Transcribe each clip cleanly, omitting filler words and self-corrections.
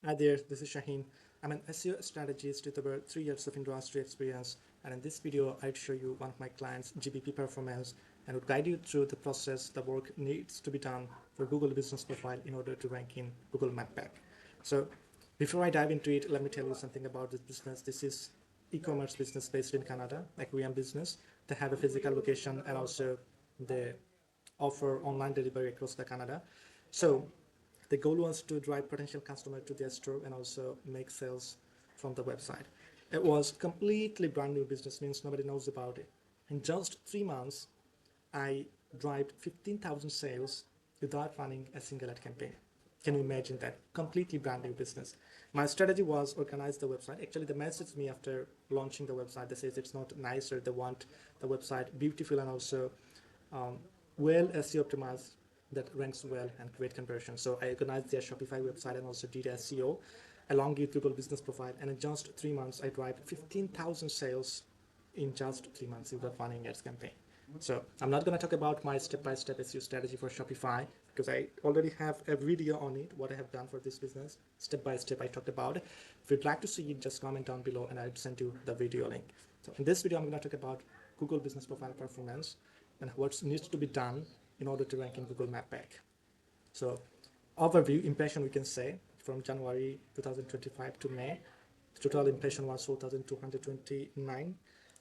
Hi there, this is Shaheen. I'm an SEO strategist with over 3 years of industry experience, and in this video, I'd show you one of my clients' GBP performance and would guide you through the process the work needs to be done for Google Business Profile in order to rank in Google Map Pack. So, before I dive into it, let me tell you something about this business. This is e-commerce business based in Canada, a Korean business. They have a physical location and also they offer online delivery across the Canada. So the goal was to drive potential customer to their store and also make sales from the website. It was completely brand new business, means nobody knows about it. In just 3 months, I drive 15,000 sales without running a single ad campaign. Can you imagine that? Completely brand new business. My strategy was organize the website. Actually, they messaged me after launching the website. They says it's not nicer. They want the website beautiful and also well SEO optimized that ranks well and great conversion. So I organized their Shopify website and also did SEO along with Google Business Profile. And in just 3 months, I drive 15,000 sales in just 3 months without running ads campaign. So I'm not going to talk about my step-by-step SEO strategy for Shopify because I already have a video on it, what I have done for this business. Step by step, I talked about it. If you'd like to see it, just comment down below and I'll send you the video link. So in this video, I'm going to talk about Google Business Profile performance and what needs to be done in order to rank in Google Map Pack. So overview impression, we can say from January 2025 to May, the total impression was 4,229.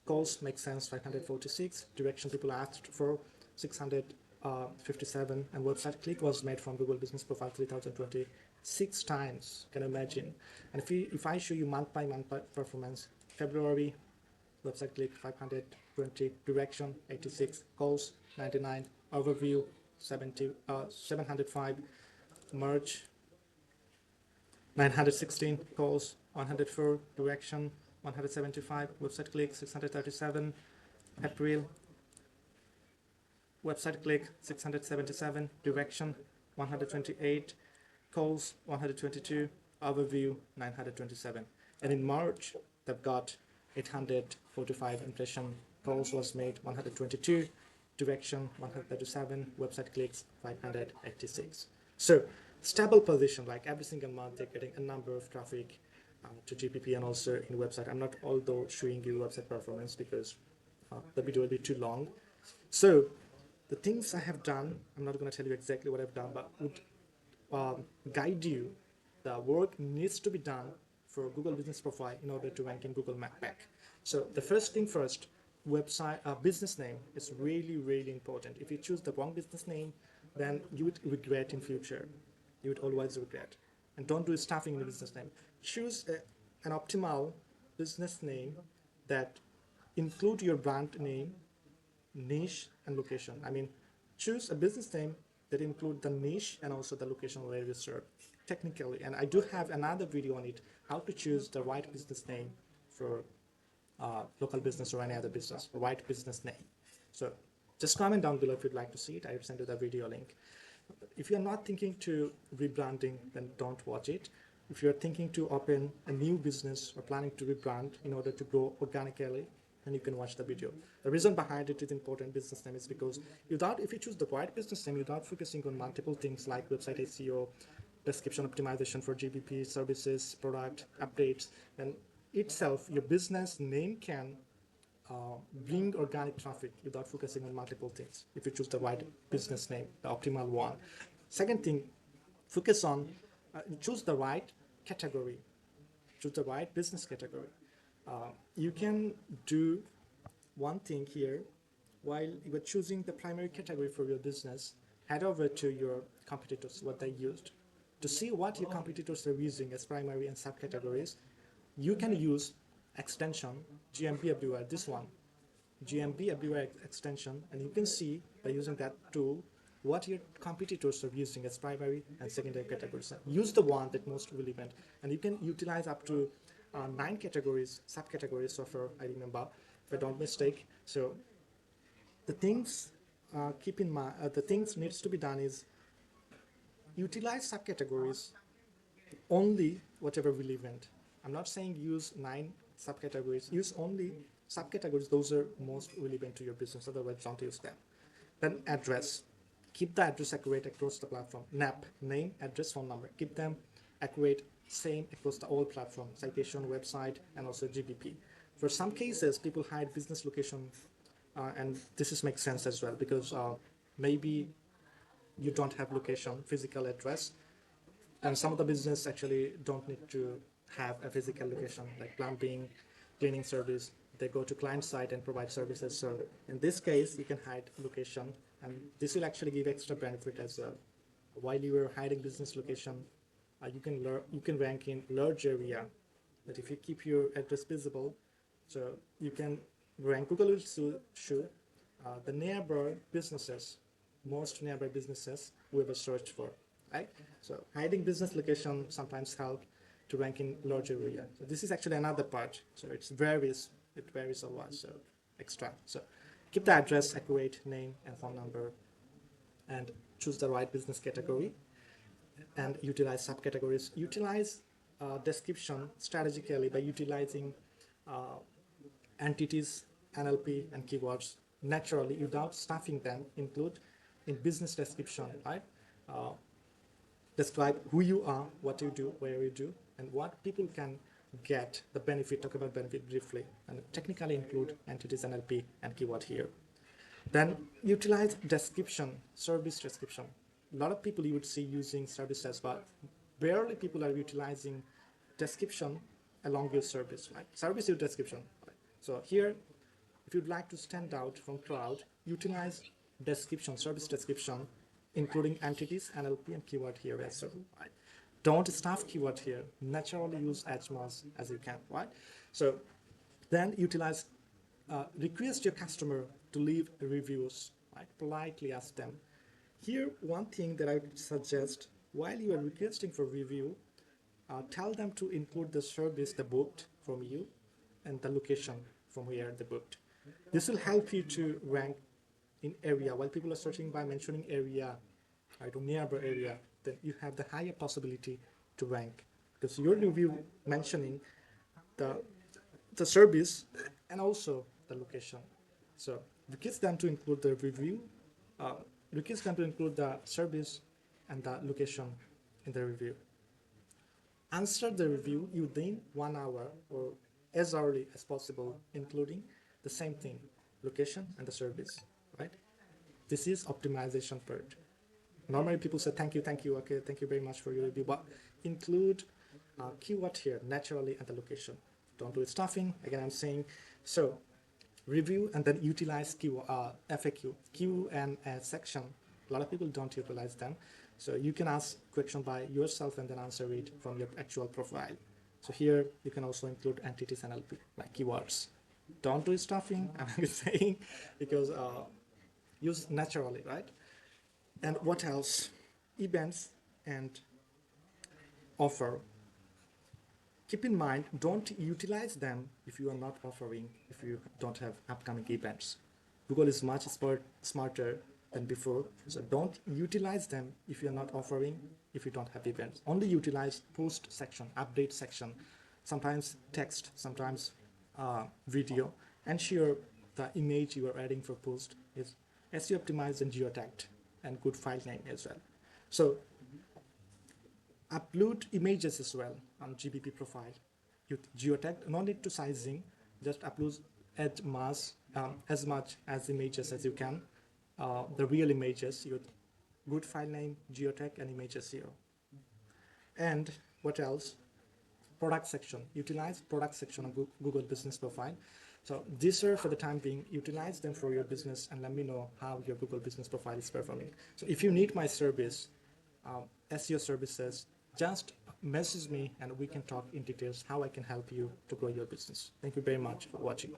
Calls make sense 546. Direction people asked for 657, and website click was made from Google Business Profile 3,026 times. Can you imagine? And if I show you month by month performance, February website click 520, direction 86, calls 99, overview 705, March 916, calls 104, direction 175, website click 637, April website click 677, direction 128, calls 122, overview 927. And in March, they've got 845 impression, calls was made 122, direction 137, website clicks 586. So stable position, like every single month they're getting a number of traffic to GPP and also in website. I'm not although showing you website performance because the video will be too long. So the things I have done, I'm not going to tell you exactly what I've done, but would guide you. The work needs to be done for Google Business Profile in order to rank in Google Map Pack. So the first thing first, website business name is really important. If you choose the wrong business name, then you would regret in future. You would always regret. And don't do stuffing in the business name. Choose an optimal business name that include your brand name, niche, and location. I mean, choose a business name that include the niche and also the location where you serve technically. And I do have another video on it, how to choose the right business name for local business or any other business, right business name. So just comment down below if you'd like to see it. I will send you the video link. If you're not thinking to rebranding, then don't watch it. If you're thinking to open a new business or planning to rebrand in order to grow organically, then you can watch the video. The reason behind it is important business name is because if you choose the right business name without focusing on multiple things like website SEO, description optimization for GBP, services, product, updates, then itself your business name can bring organic traffic without focusing on multiple things if you choose the right business name, the optimal one. Second thing, focus on choose the right category, choose the right business category. You can do one thing here while you are choosing the primary category for your business. Head over to your competitors, what they used, to see what your competitors are using as primary and subcategories. You can use extension GMP everywhere, this one, GMP everywhere extension, and you can see by using that tool what your competitors are using as primary and secondary categories. Use the one that most relevant, and you can utilize up to 9 categories, subcategories so far I remember, if I don't mistake. So the things keep in mind, the things needs to be done is utilize subcategories only whatever relevant. I'm not saying use 9 subcategories, use only subcategories, those are most relevant to your business, otherwise don't use them. Then address, keep the address accurate across the platform. NAP, name, address, phone number, keep them accurate, same across the all platform, citation, website, and also GBP. For some cases, people hide business location, and makes sense as well, because maybe you don't have location, physical address, and some of the business actually don't need to have a physical location, like plumbing, cleaning service. They go to client site and provide services. So in this case, you can hide location, and this will actually give extra benefit as well. While you are hiding business location, you can rank in large area. But if you keep your address visible, so you can rank. Google will show the nearby businesses, most nearby businesses we ever searched for, right? So hiding business location sometimes help to rank in larger area. So this is actually another part. So it varies a lot. So extra. So keep the address accurate, name and phone number, and choose the right business category, and utilize subcategories. Utilize description strategically by utilizing entities, NLP, and keywords naturally without stuffing them. Include in business description, right? Describe who you are, what you do, where you do, and what people can get the benefit. Talk about benefit briefly, and technically include entities, NLP, and keyword here. Then utilize description, service description. A lot of people you would see using services, but barely people are utilizing description along your service, right? Service your description. Right? So here, if you'd like to stand out from crowd, utilize description, service description, including entities, NLP, and keyword here as well. Right? Don't stuff keyword here. Naturally use as much as you can, right? So then utilize, request your customer to leave reviews, right? Politely ask them. Here, one thing that I would suggest, while you are requesting for review, tell them to include the service they booked from you and the location from where they booked. This will help you to rank in area. While people are searching by mentioning area, right, or nearby area, then you have the higher possibility to rank, because your review mentioning the service and also the location. So request them to include the review, request them to include the service and the location in the review. Answer the review within 1 hour or as early as possible, including the same thing, location and the service, right? This is optimization part. Normally people say, thank you, okay, thank you very much for your review, but include keyword here, naturally, and the location. Don't do stuffing, again I'm saying. So review and then utilize FAQ, Q&A section. A lot of people don't utilize them. So you can ask question by yourself and then answer it from your actual profile. So here you can also include entities and NLP, like keywords. Don't do stuffing, I'm saying, because use naturally, right? And what else? Events and offer. Keep in mind, don't utilize them if you are not offering, if you don't have upcoming events. Google is much smarter than before, so don't utilize them if you're not offering, if you don't have events. Only utilize post section, update section, sometimes text, sometimes video. Ensure the image you are adding for post is SEO optimized and geotagged and good file name as well. So upload images as well on GBP profile. You geotag, no need to sizing, just upload as much as images as you can. The real images, your good file name, geotag, and images here. And what else? Product section. Utilize product section of Google Business Profile. So these are, for the time being, utilize them for your business and let me know how your Google Business Profile is performing. So if you need my service, SEO services, just message me and we can talk in details how I can help you to grow your business. Thank you very much for watching.